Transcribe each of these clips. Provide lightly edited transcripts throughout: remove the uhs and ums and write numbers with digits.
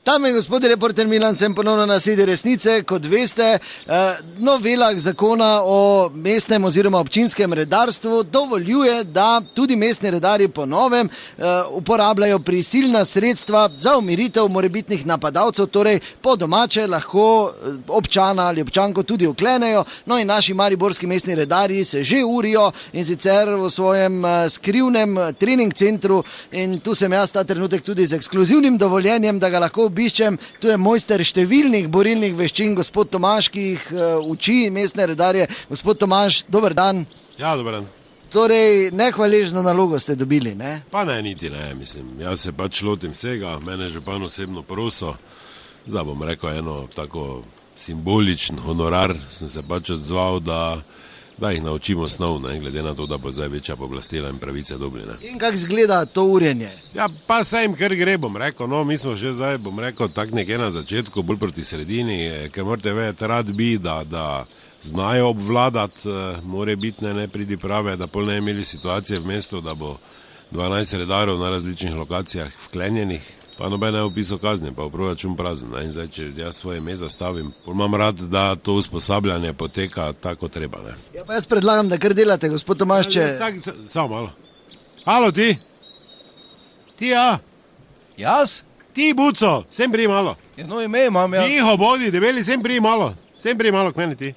Dame in gospodje, reporter Milan, sem ponovno na Sedi resnice. Kot veste, novela zakona o mestnem oziroma občinskem redarstvu dovoljuje, da tudi mestni redarji po novem uporabljajo prisilna sredstva za umiritev morebitnih napadalcev, torej po domače lahko občana ali občanko tudi uklenejo. No in naši mariborski mestni redarji se že urijo, in sicer v svojem skrivnem trening centru, in tu sem jaz ta trenutek tudi z ekskluzivnim dovoljenjem, da ga lahko obiščem. Tu je mojster številnih borilnih veščin, gospod Tomaž, ki jih uči mestne redarje. Gospod Tomaž, dober dan. Ja, dober dan. Torej, nehvaležno nalogo ste dobili, ne? Pa ne, niti ne, mislim. Jaz se pač lotim vsega, mene je župan osebno prosil. Zdaj bom rekel eno tako simboličen honorar, sem se pač odzval, da jih naučimo osnov, ne, glede na to, da bo zdaj večja pooblastila in pravice dobili. Ne. In kako izgleda to urjenje? Ja, pa saj jim kar gre, bom rekel, no, mi smo že zdaj, bom rekel, tak nekje na začetku, bolj proti sredini, ker morate vedeti, rad bi, da znajo obvladati morebitne nepridiprave, da pol ne imeli situacije v mestu, da bo 12 redarjev na različnih lokacijah vklenjenih, pa noben ne opisal kazni, pa v proračun prazen. Ne. In zdaj, če jaz svoje ime zastavim, imam rad, da to usposabljanje poteka tako treba. Ne. Ja, pa jaz predlagam, da kar delate, gospod Tomaž, če... Samo malo. Halo, ti? Ti, ja? Jaz? Ti, Buco, sem prij malo. Ja, no ime imam, ja. Tiho, bodi, debeli, sem prij malo. Sem prij malo k meni, ti.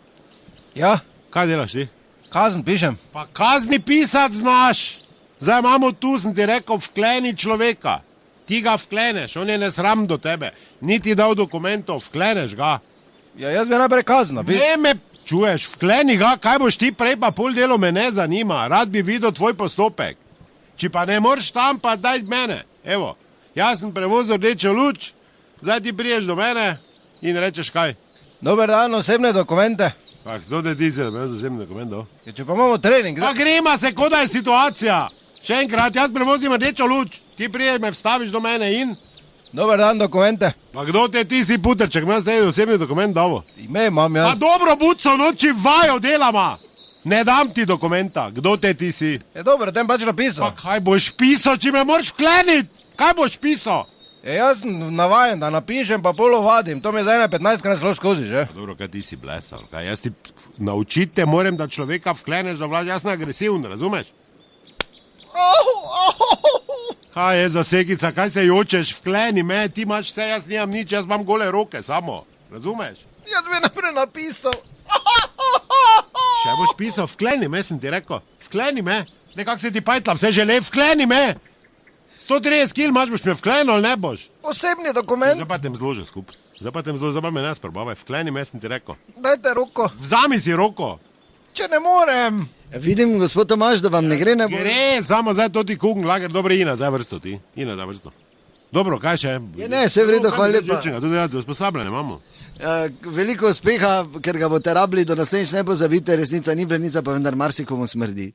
Ja, Kaj delaš ti? kazen pišem. Pa kazni pisati znaš. Zdaj imamo tu, sem ti rekel, vkleni človeka. Ti ga vkleneš, on je nesram do tebe. Ni ti dal dokumentov, vkleneš ga. Ja, jaz bi najprej kazen napisal. Ne me čuješ, vkleni ga, kaj boš ti prej, pa pol delo me ne zanima. Rad bi videl tvoj postopek. Če pa ne moreš tam, pa daj mene. Evo, jaz sem prevozil rdečo luč, zdaj ti priješ do mene in rečeš kaj. Dober dan, osebne dokumente. Pa kdo te ti se, da me zasebni dokument dal? Ja, če pa imamo trening, Pa grema se, kot da je situacija. Še enkrat, jaz prevozim rdečo luč, ti priješ me vstaviš do mene in... Dober dan, dokumente. Pa kdo te ti si puterček, me zdaj osebni dokument dal? Ime imam, Pa jaz. dobro, Buco, noči vajo delama. Ne dam ti dokumenta, kdo te ti si? Je dobro, tem pač Pa napisal. kaj boš pisal, če me moraš vkleniti? Kaj boš pisal? Ja, jaz sem navajen, da napišem, pa polo vadim. To mi je zdaj 15-krat šlo skozi, že? Pa dobro, kaj ti si blesal? Kaj jaz ti naučite moram, da človeka vkleneš, da vlada jasno agresiven, razumeš? Kaj je za sekica, kaj se jočeš, vkleni me, ti imaš vse, jaz nimam nič, jaz imam gole roke samo, razumeš? Jaz bi najprej napisal. Še boš pisal, vkleni me, sem ti rekel, vkleni me, nekak se ti pajtla, vse žele, vkleni me. 130 kil imaš, boš me vklenil, ali ne boš? Osebni dokument. Zdaj pa tem zložil skup, zdaj pa me ne sprobavaj, vkleni me, sem ti rekel. Dajte roko. Vzami si roko. Če ne morem. Vidim, gospod Tomaž, da vam ne gre najbolj. Gre, samo zdaj to ti kugn lager, dobro, ina za vrsto ti, ina za vrsto. Dobro, kaj še? Ja, ne, vse v redu, hvala lepa. Tudi delate usposabljanje imamo. Veliko uspeha, ker ga boste rabili do naslednjič, ne pozabite, resnica ni blenica, pa vendar marsikomu smrdi.